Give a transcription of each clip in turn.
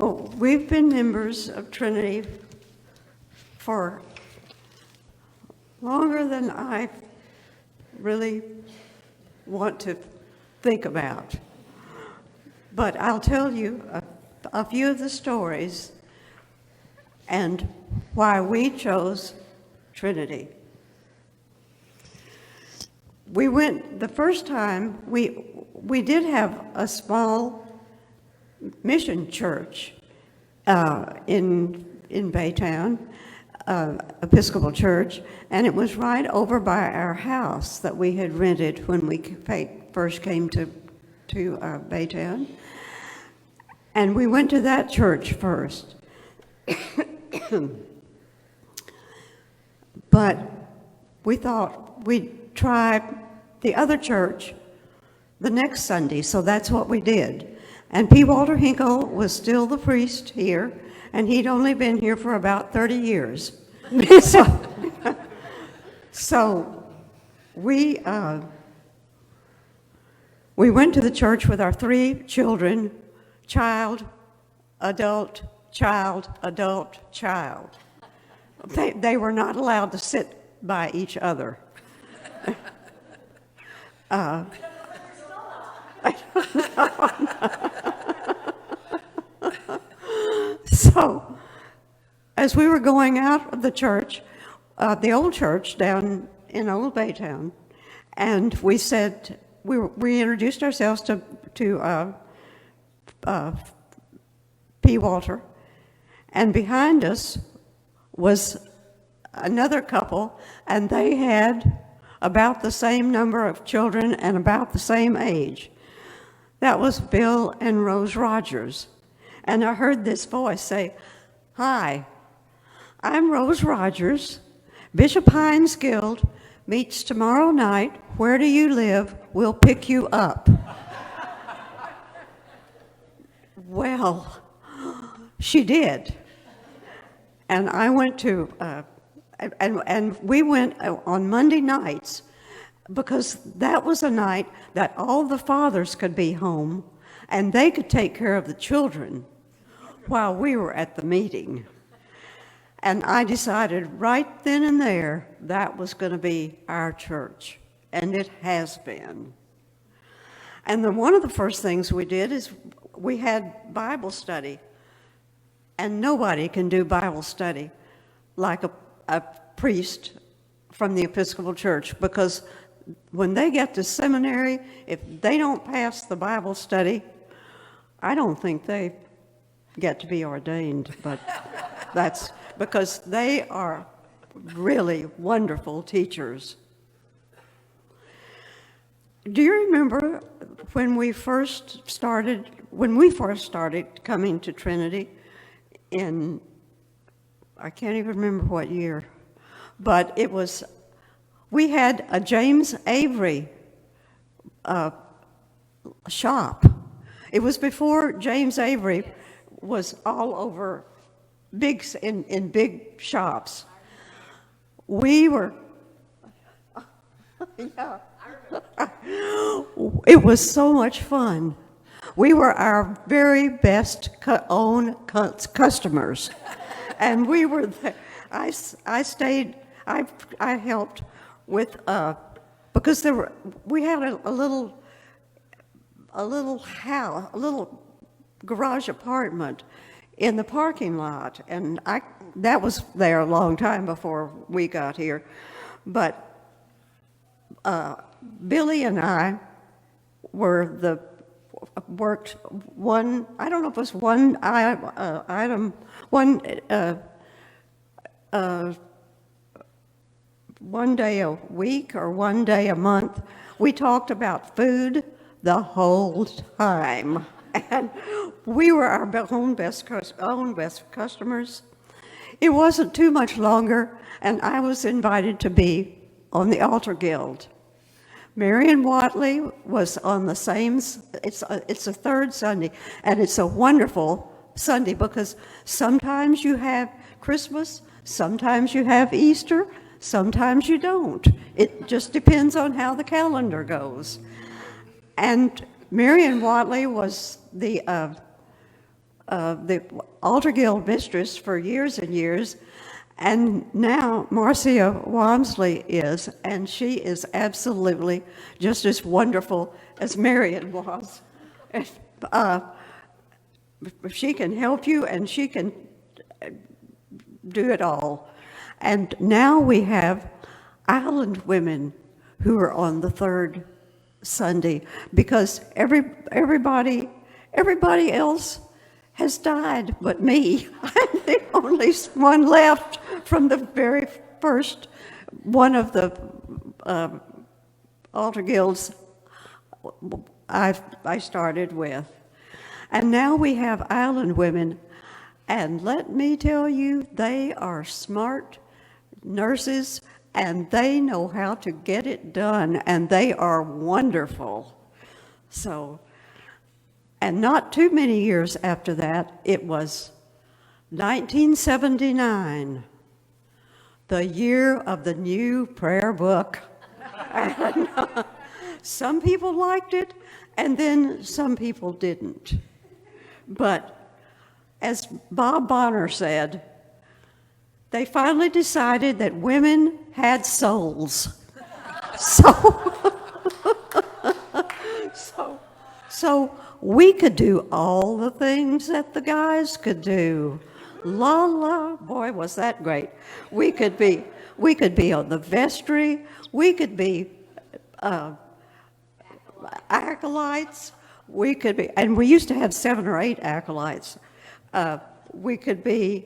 Oh, we've been members of Trinity for longer than I really want to think about. But I'll tell you a few of the stories and why we chose Trinity. We went, the first time, we did have a small mission church in Baytown, Episcopal Church, and it was right over by our house that we had rented when we first came to Baytown. And we went to that church first. But we thought we'd try the other church the next Sunday, so that's what we did. And P. Walter Hinkle was still the priest here, and he'd only been here for about 30 years. So we went to the church with our 3 children, child, adult, child, adult, child. They were not allowed to sit by each other. So, as we were going out of the church, the old church down in Old Baytown, and we said, we introduced ourselves to P. Walter, and behind us was another couple, and they had about the same number of children and about the same age. That was Bill and Rose Rogers. And I heard this voice say, "Hi, I'm Rose Rogers. Bishop Hines Guild meets tomorrow night. Where do you live? We'll pick you up." Well, she did. And I went to, and we went on Monday nights because that was a night that all the fathers could be home and they could take care of the children while we were at the meeting. And I decided right then and there that was going to be our church, and it has been. And then one of the first things we did is we had Bible study, and nobody can do Bible study like a priest from the Episcopal Church, because when they get to seminary, if they don't pass the Bible study, I don't think they get to be ordained, but that's because they are really wonderful teachers. Do you remember when we first started coming to Trinity in, I can't even remember what year, but it was, we had a James Avery shop. It was before James Avery was all over in big shops. We were, yeah. It was so much fun. We were our very best own customers, and we were there. I helped with because we had a little house, a little garage apartment in the parking lot, and that was there a long time before we got here. But Billy and I worked one, I don't know if it was one item, one day a week or one day a month. We talked about food the whole time. And we were our own best customers. It wasn't too much longer, and I was invited to be on the Altar Guild. Marion Watley was on the same, it's a third Sunday, and it's a wonderful Sunday because sometimes you have Christmas, sometimes you have Easter, sometimes you don't. It just depends on how the calendar goes. And Marion Watley was the the Altar Guild mistress for years and years, and now Marcia Walmsley is, and she is absolutely just as wonderful as Marion was. Uh, she can help you, and she can do it all. And now we have island women who are on the third Sunday, because everybody else has died but me. I'm the only one left from the very first one of the altar guilds I started with. And now we have island women, and let me tell you, they are smart nurses, and they know how to get it done, and they are wonderful. So, and not too many years after that, it was 1979, the year of the new prayer book. And, some people liked it, and then some people didn't. But as Bob Bonner said, they finally decided that women had souls. So we could do all the things that the guys could do. La la, boy, was that great. We could be on the vestry. We could be acolytes. We could be, and we used to have 7 or 8 acolytes. We could be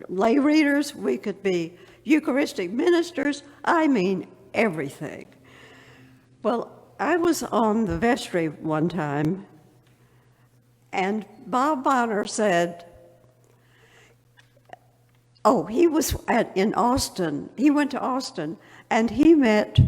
lay readers, we could be Eucharistic ministers, I mean everything. Well, I was on the vestry one time, and Bob Bonner said, he was in Austin. He went to Austin, and he met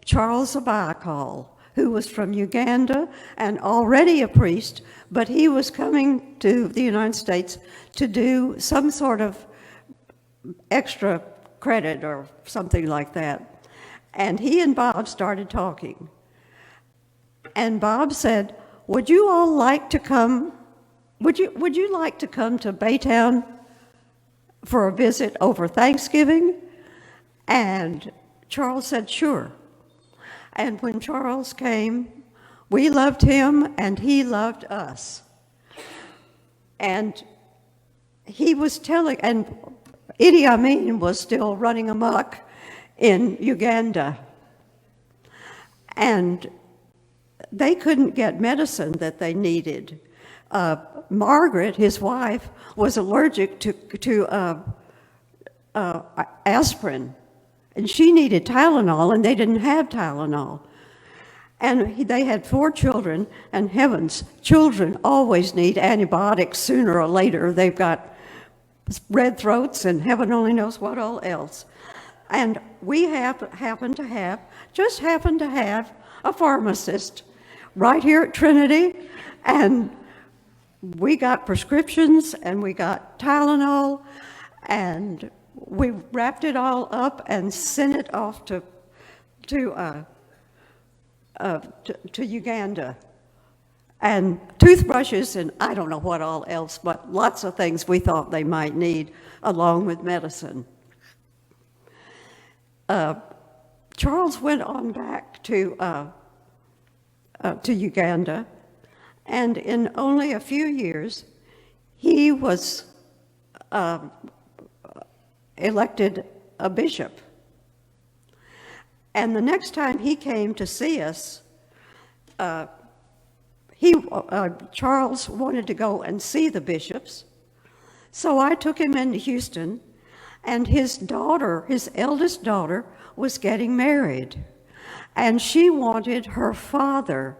Charles Abacall, who was from Uganda and already a priest, but he was coming to the United States to do some sort of extra credit or something like that. And he and Bob started talking. And Bob said, would you all like to come, would you like to come to Baytown for a visit over Thanksgiving? And Charles said, sure. And when Charles came, we loved him and he loved us. And he was telling, and Idi Amin was still running amok in Uganda. And they couldn't get medicine that they needed. Margaret, his wife, was allergic to aspirin. And she needed Tylenol, and they didn't have Tylenol. And they had 4 children, and heavens, children always need antibiotics sooner or later. They've got red throats and heaven only knows what all else. And we happened to have a pharmacist right here at Trinity, and we got prescriptions, and we got Tylenol, and we wrapped it all up and sent it off to Uganda. And toothbrushes and I don't know what all else, but lots of things we thought they might need along with medicine. Charles went on back to Uganda, and in only a few years, he was elected a bishop. And the next time he came to see us, Charles wanted to go and see the bishops. So I took him into Houston, and his eldest daughter, was getting married. And she wanted her father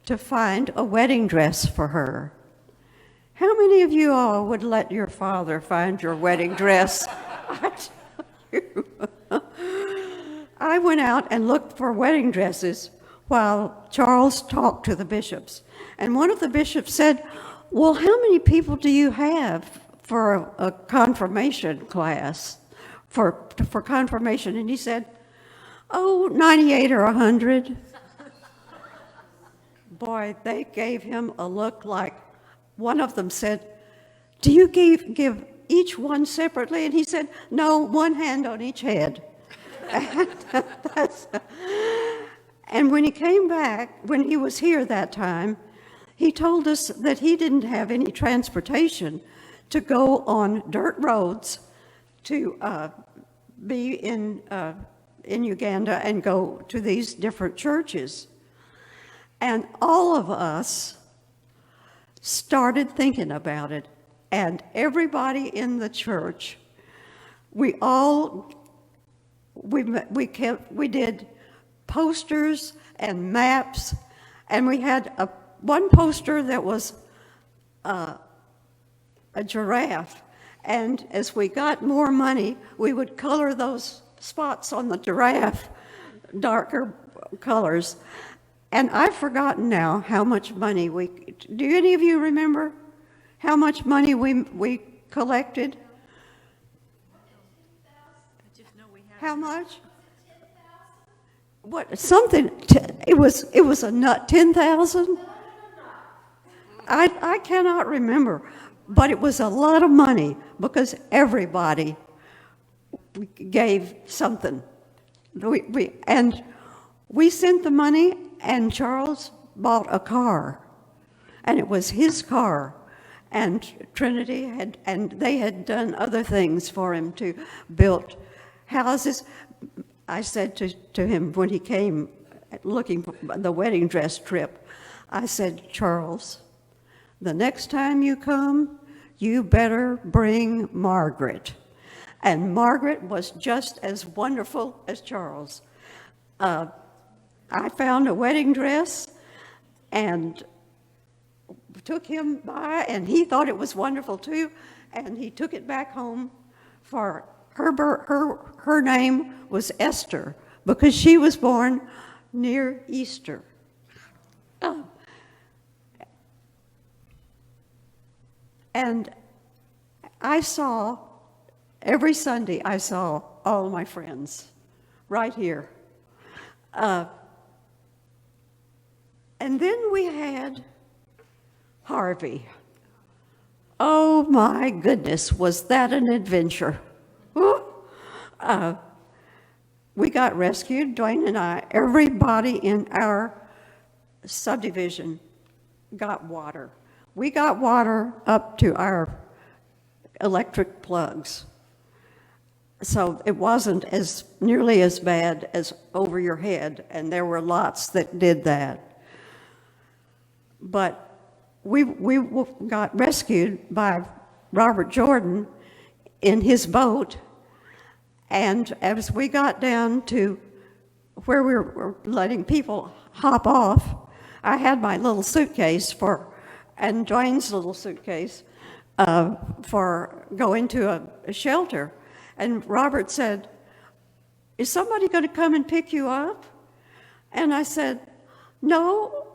to find a wedding dress for her. How many of you all would let your father find your wedding dress? I tell you. I went out and looked for wedding dresses while Charles talked to the bishops. And one of the bishops said, well, how many people do you have for a confirmation class, for confirmation? And he said, 98 or 100. boy, they gave him a look like, one of them said, "Do you give each one separately?" And he said, "No, one hand on each head." And, and when he came back, when he was here that time, he told us that he didn't have any transportation to go on dirt roads to be in Uganda and go to these different churches. And all of us started thinking about it. And everybody in the church, we did posters and maps, and we had one poster that was a giraffe. And as we got more money, we would color those spots on the giraffe darker colors. And I've forgotten now how much money do any of you remember how much money we collected? How much? What, something, it was a nut, 10,000? I cannot remember, but it was a lot of money because everybody gave something. We sent the money, and Charles bought a car, and it was his car. And Trinity they had done other things for him, to build houses. I said to him when he came looking for the wedding dress trip, I said, "Charles, the next time you come, you better bring Margaret." And Margaret was just as wonderful as Charles. I found a wedding dress and took him by, and he thought it was wonderful too, and he took it back home for her name was Esther, because she was born near Easter. And every Sunday I saw all my friends right here. And then we had Harvey. Oh my goodness, was that an adventure? We got rescued, Dwayne and I. Everybody in our subdivision got water. We got water up to our electric plugs. So it wasn't nearly as bad as over your head, and there were lots that did that. But we got rescued by Robert Jordan in his boat, and as we got down to where we were letting people hop off, I had my little suitcase and Dwayne's little suitcase for going to a shelter. And Robert said, "Is somebody going to come and pick you up?" And I said, "No,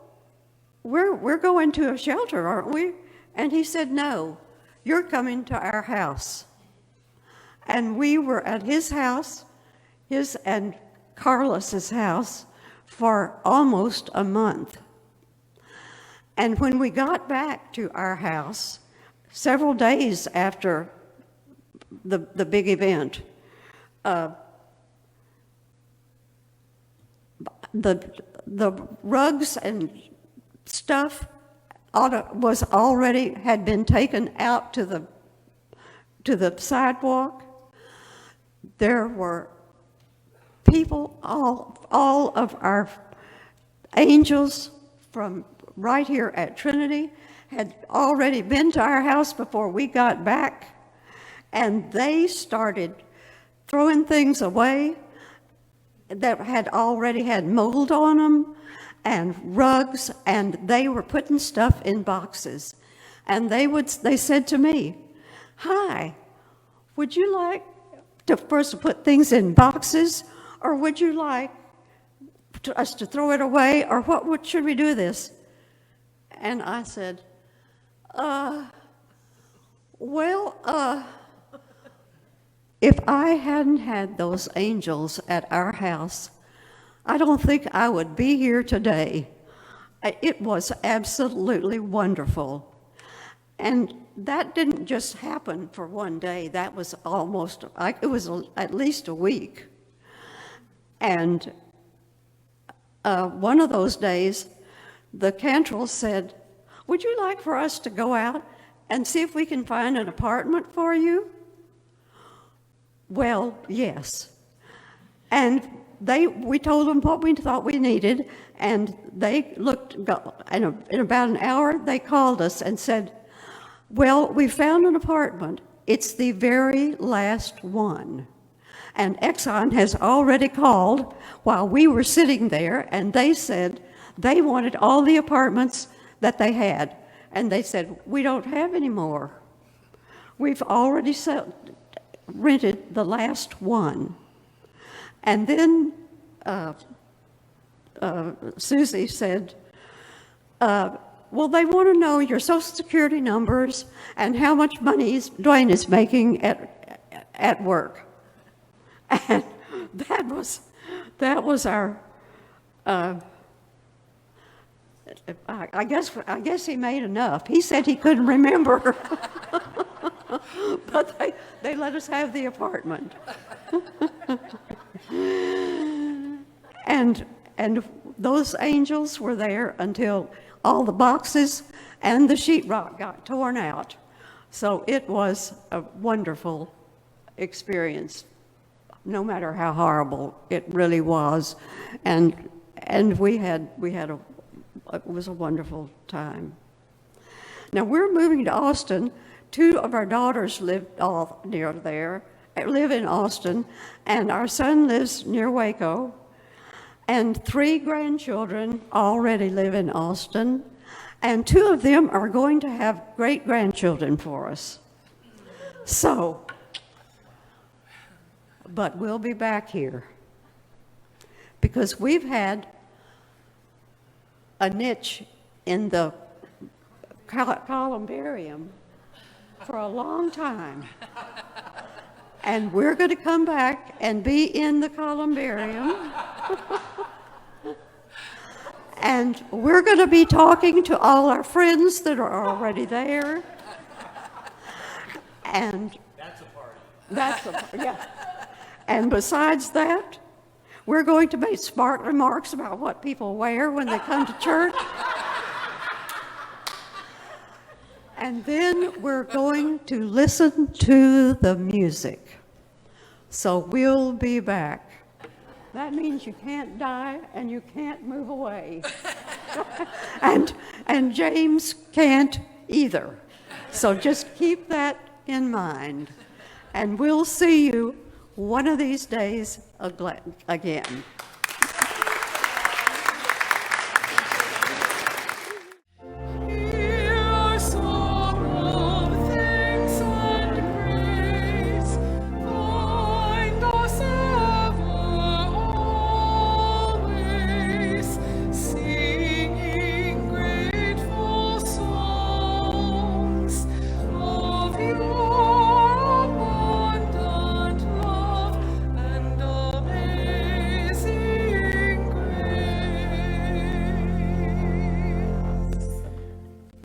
we're going to a shelter, aren't we?" And he said, "No, you're coming to our house." And we were at his house, his and Carlos's house, for almost a month. And when we got back to our house, several days after the big event, the rugs and stuff had been taken out to the sidewalk. There were people, all of our angels from right here at Trinity had already been to our house before we got back, and they started throwing things away that had already had mold on them, and rugs, and they were putting stuff in boxes. And they said to me, "Hi, would you like to first put things in boxes, or would you like us to throw it away, or what should we do this?" And I said, if I hadn't had those angels at our house, I don't think I would be here today. It was absolutely wonderful. And that didn't just happen for one day. That was almost, it was at least a week. And one of those days, the Cantrells said, "Would you like for us to go out and see if we can find an apartment for you?" Well, yes. And we told them what we thought we needed, and they looked, in about an hour, they called us and said, "Well, we found an apartment. It's the very last one." And Exxon has already called while we were sitting there, and they said they wanted all the apartments that they had. And they said, "We don't have any more. We've already rented the last one." And then Susie said, "Well, they want to know your Social Security numbers and how much money Dwayne is making at work." And that was our. I guess he made enough. He said he couldn't remember, but they let us have the apartment. And those angels were there until all the boxes and the sheetrock got torn out. So it was a wonderful experience, no matter how horrible it really was. And it was a wonderful time. Now we're moving to Austin. 2 of our daughters live near there, live in Austin, and our son lives near Waco. And 3 grandchildren already live in Austin, and 2 of them are going to have great-grandchildren for us. So, but we'll be back here because we've had a niche in the columbarium for a long time. And we're going to come back and be in the columbarium. And we're going to be talking to all our friends that are already there. And that's a party. Yeah. And besides that, we're going to make smart remarks about what people wear when they come to church. And then we're going to listen to the music. So we'll be back. That means you can't die and you can't move away. and James can't either. So just keep that in mind. And we'll see you one of these days again.